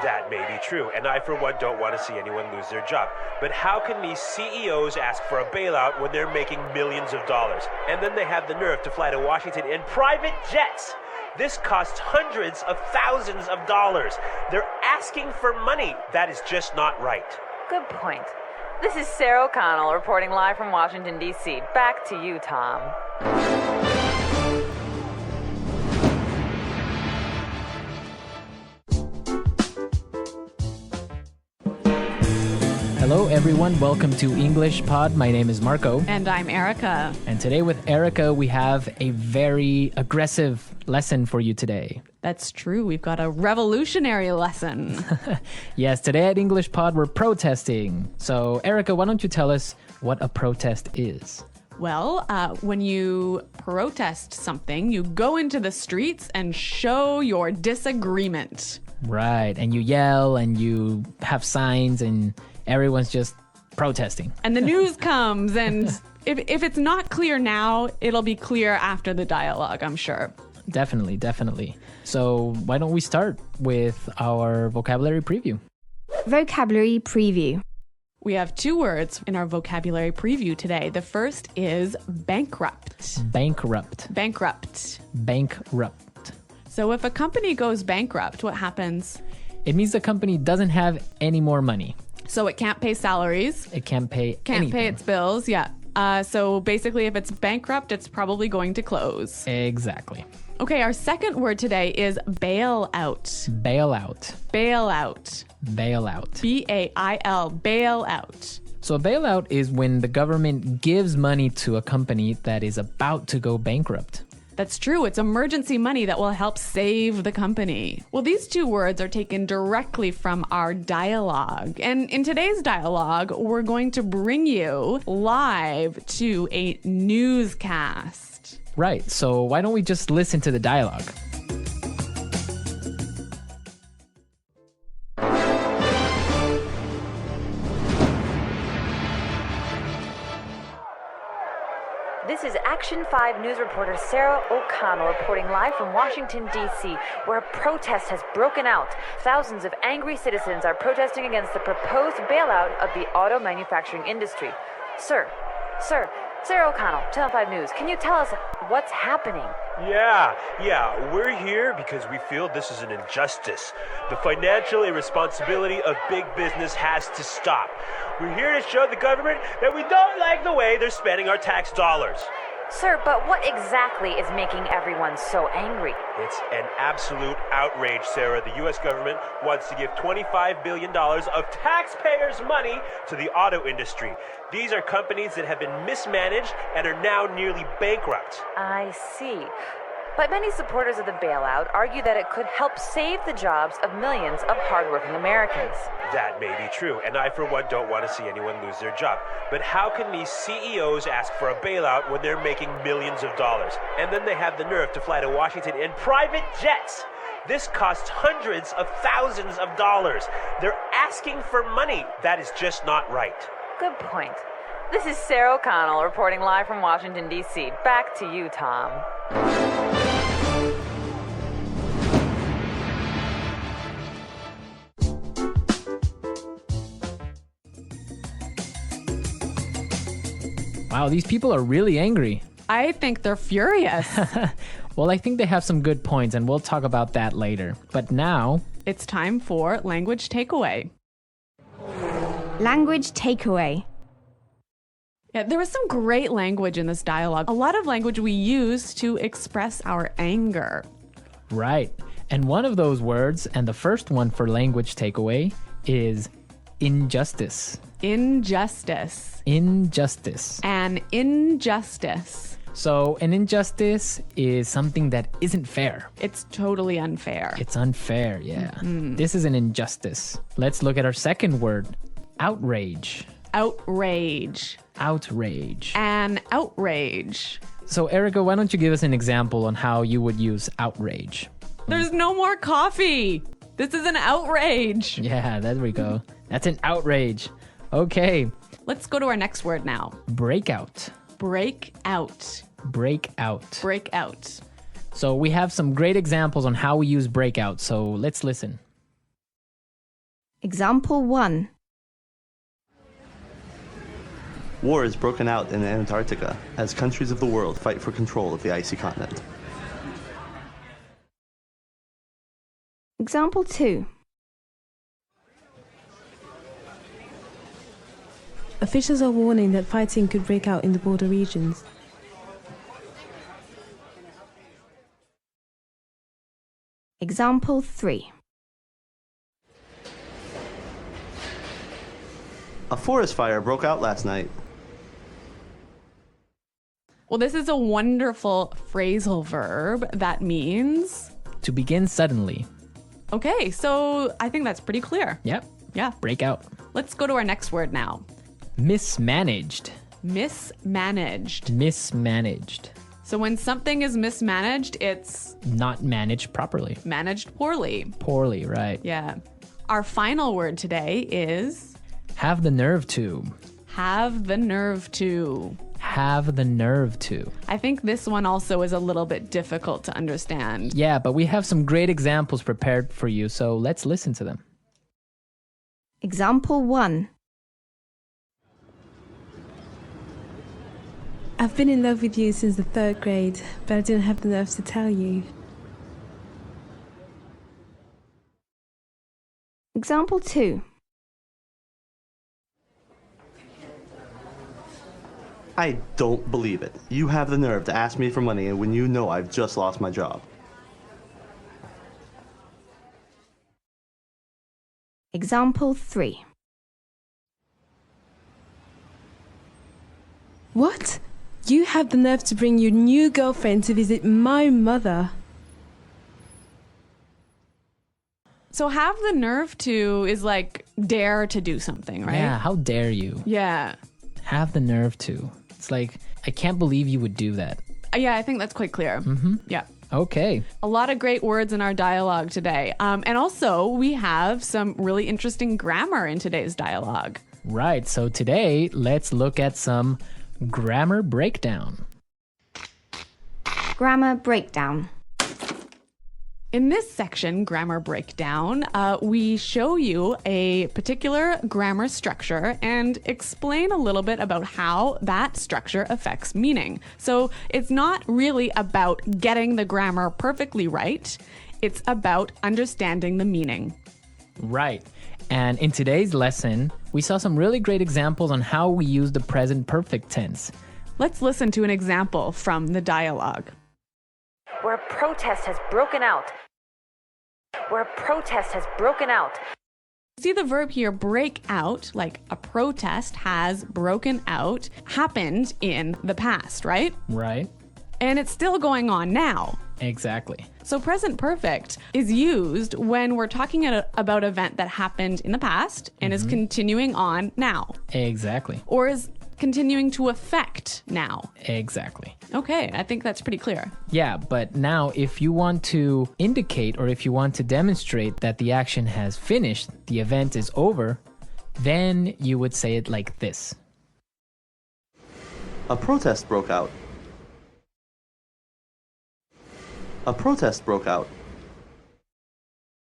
That may be true, and I, for one, don't want to see anyone lose their job. But how can these CEOs ask for a bailout when they're making millions of dollars? And then they have the nerve to fly to Washington in private jets. This costs hundreds of thousands of dollars. They're asking for money. That is just not right. Good point. This is Sarah O'Connell reporting live from Washington, D.C. Back to you, Tom. Hello everyone, welcome to English Pod. My name is Marco. And I'm Erica. And today with Erica, we have a very aggressive lesson for you today. That's true. We've got a revolutionary lesson. Yes, today at English Pod, we're protesting. So Erica, why don't you tell us what a protest is? Well, when you protest something, you go into the streets and show your disagreement. Right, and you yell and you have signs and everyone's just protesting. And the news comes, and if it's not clear now, it'll be clear after the dialogue, I'm sure. Definitely. So why don't we start with our vocabulary preview? Vocabulary preview. We have two words in our vocabulary preview today. The first is bankrupt. Bankrupt. So if a company goes bankrupt, what happens? It means the company doesn't have any more money. So it can't pay salaries. It can't pay Can't pay its bills, yeah. So basically, if it's bankrupt, it's probably going to close. Exactly. Okay, our second word today is bailout. Bailout. B-A-I-L, bailout. So a bailout is when the government gives money to a company that is about to go bankrupt. That's true. It's emergency money that will help save the company. Well, these two words are taken directly from our dialogue. And in today's dialogue, we're going to bring you live to a newscast. Right. So why don't we just listen to the dialogue? This is Action 5 News reporter Sarah O'Connell reporting live from Washington, D.C., where a protest has broken out. Thousands of angry citizens are protesting against the proposed bailout of the auto manufacturing industry. Sir, Sarah O'Connell, Channel 5 News, can you tell us what's happening? Yeah, we're here because we feel this is an injustice. The financial irresponsibility of big business has to stop. We're here to show the government that we don't like the way they're spending our tax dollars. Sir, but what exactly is making everyone so angry? It's an absolute outrage, Sarah. The U.S. government wants to give $25 billion of taxpayers' money to the auto industry. These are companies that have been mismanaged and are now nearly bankrupt. I see. But many supporters of the bailout argue that it could help save the jobs of millions of hardworking Americans. That may be true, and I, for one, don't want to see anyone lose their job. But how can these CEOs ask for a bailout when they're making millions of dollars? And then they have the nerve to fly to Washington in private jets. This costs hundreds of thousands of dollars. They're asking for money. That is just not right. Good point. This is Sarah O'Connell reporting live from Washington, D.C. Back to you, Tom. Wow, these people are really angry. I think they're furious. Well, I think they have some good points, and we'll talk about that later. But now, It's time for language takeaway. Language takeaway. Yeah, there was some great language in this dialogue. A lot of language we use to express our anger. right. And one of those words, and the first one for language takeaway, is injustice. Injustice. Injustice. An injustice. So an injustice is something that isn't fair. It's totally unfair. It's unfair, yeah. This is an injustice. Let's look at our second word, outrage. Outrage. Outrage. An outrage. So Erica, why don't you give us an example on how you would use outrage? There's no more coffee. This is an outrage. Yeah, there we go. That's an outrage. Okay. Let's go to our next word now. Breakout. Break out. Breakout. Break out. So we have some great examples on how we use breakout, so let's listen. Example 1. War is broken out in Antarctica as countries of the world fight for control of the icy continent. Example 2. Officials are warning that fighting could break out in the border regions. Example 3. A forest fire broke out last night. Well, this is a wonderful phrasal verb that means... To begin suddenly. Okay, so I think that's pretty clear. Yep. Yeah. Break out. Let's go to our next word now. Mismanaged. Mismanaged. Mismanaged. So when something is mismanaged, it's Not managed properly. managed poorly. Poorly, right. Yeah. Our final word today is Have the nerve to. have the nerve to. Have the nerve to. I think this one also is a little bit difficult to understand. Yeah, but we have some great examples prepared for you, so let's listen to them. Example 1. I've been in love with you since the 3rd grade, but I didn't have the nerve to tell you. Example 2. I don't believe it. You have the nerve to ask me for money when you know I've just lost my job. Example 3. What? You have the nerve to bring your new girlfriend to visit my mother. So have the nerve to is like dare to do something, right? Yeah, how dare you? Yeah. Have the nerve to. It's like, I can't believe you would do that. Yeah, I think that's quite clear. Mm-hmm. Yeah. Okay. A lot of great words in our dialogue today. And also, we have some really interesting grammar in today's dialogue. Right, so today, let's look at some grammar breakdown. Grammar breakdown. In this section, grammar breakdown, we show you a particular grammar structure and explain a little bit about how that structure affects meaning. So it's not really about getting the grammar perfectly right. It's about understanding the meaning. Right. And in today's lesson, we saw some really great examples on how we use the present perfect tense. Let's listen to an example from the dialogue. Where a protest has broken out. Where a protest has broken out. See the verb here, break out, like a protest has broken out, happened in the past, right? Right? And it's still going on now. Exactly. So present perfect is used when we're talking about an event that happened in the past and is continuing on now. Exactly. Or is continuing to affect now. Exactly. Okay, I think that's pretty clear. Yeah, but now if you want to indicate or if you want to demonstrate that the action has finished, the event is over, then you would say it like this. A protest broke out. A protest broke out.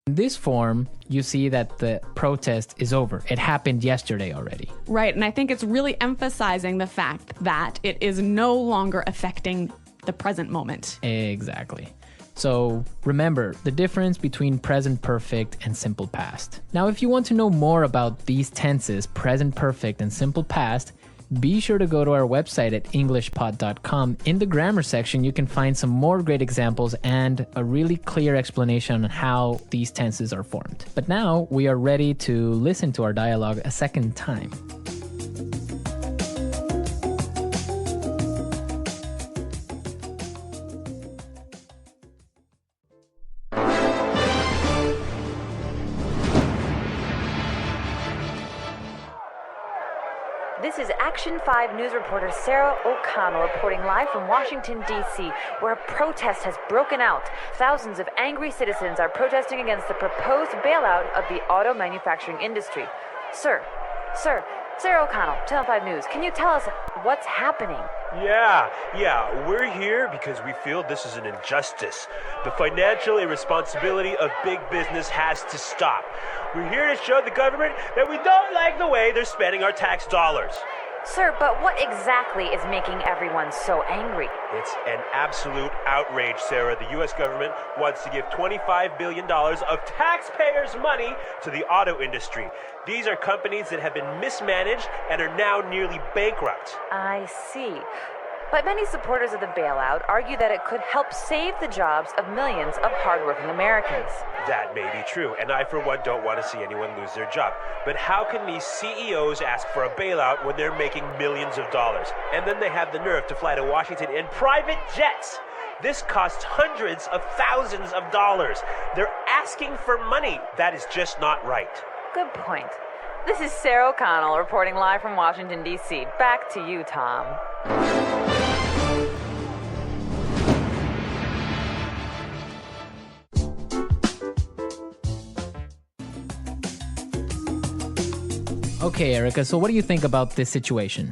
In this form, you see that the protest is over. It happened yesterday already. Right, and I think it's really emphasizing the fact that it is no longer affecting the present moment. Exactly. So remember the difference between present perfect and simple past. Now, if you want to know more about these tenses, present perfect and simple past, be sure to go to our website at englishpod.com. In the grammar section, you can find some more great examples and a really clear explanation on how these tenses are formed. But now we are ready to listen to our dialogue a second time. This is Action 5 news reporter Sarah O'Connell reporting live from Washington, D.C., where a protest has broken out. Thousands of angry citizens are protesting against the proposed bailout of the auto manufacturing industry. Sir, Sarah O'Connell, Channel 5 News, can you tell us what's happening? Yeah, we're here because we feel this is an injustice. The financial irresponsibility of big business has to stop. We're here to show the government that we don't like the way they're spending our tax dollars. Sir, but what exactly is making everyone so angry? It's an absolute outrage, Sarah. The U.S. government wants to give $25 billion of taxpayers' money to the auto industry. These are companies that have been mismanaged and are now nearly bankrupt. I see. But many supporters of the bailout argue that it could help save the jobs of millions of hardworking Americans. That may be true, and I, for one, don't want to see anyone lose their job. But how can these CEOs ask for a bailout when they're making millions of dollars? And then they have the nerve to fly to Washington in private jets. This costs hundreds of thousands of dollars. They're asking for money. That is just not right. Good point. This is Sarah O'Connell reporting live from Washington, D.C. Back to you, Tom. Okay, Erica, so what do you think about this situation?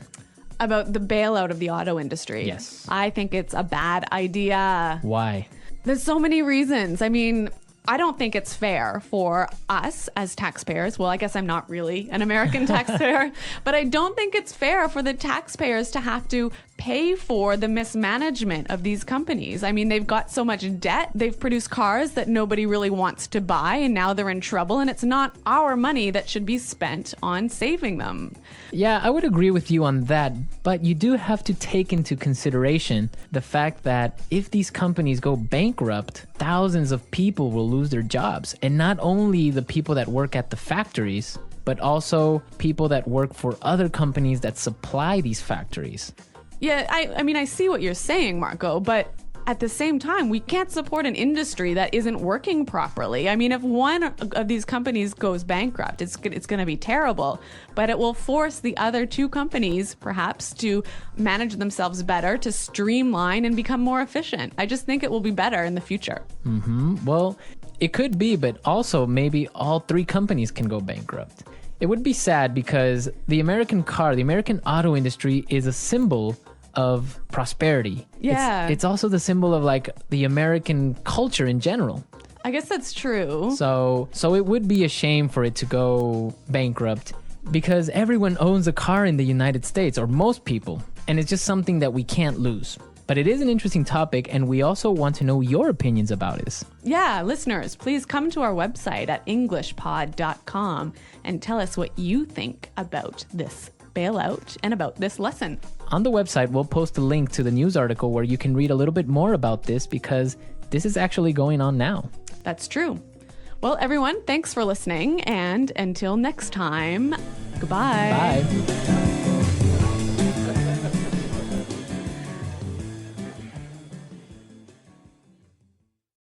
About the bailout of the auto industry. Yes. I think it's a bad idea. Why? There's so many reasons. I mean, I don't think it's fair for us as taxpayers. Well, I guess I'm not really an American taxpayer, but I don't think it's fair for the taxpayers to have to pay for the mismanagement of these companies. I mean, they've got so much debt. They've produced cars that nobody really wants to buy, and now they're in trouble, and it's not our money that should be spent on saving them. Yeah, I would agree with you on that, but you do have to take into consideration the fact that if these companies go bankrupt, thousands of people will lose their jobs. And not only the people that work at the factories, but also people that work for other companies that supply these factories. Yeah, I mean, I see what you're saying, Marco, but at the same time, we can't support an industry that isn't working properly. I mean, if one of these companies goes bankrupt, it's going to be terrible, but it will force the other two companies, perhaps, to manage themselves better, to streamline and become more efficient. I just think it will be better in the future. Well, it could be, but also maybe all three companies can go bankrupt. It would be sad because the American auto industry is a symbol of prosperity. Yeah. It's also the symbol of like the American culture in general. I guess that's true. So it would be a shame for it to go bankrupt because everyone owns a car in the United States, or most people, and it's just something that we can't lose. But it is an interesting topic, and we also want to know your opinions about this. Yeah, listeners, please come to our website at englishpod.com and tell us what you think about this bailout and about this lesson. On the website, we'll post a link to the news article where you can read a little bit more about this because this is actually going on now. That's true. Well, everyone, thanks for listening, and until next time, goodbye. Bye.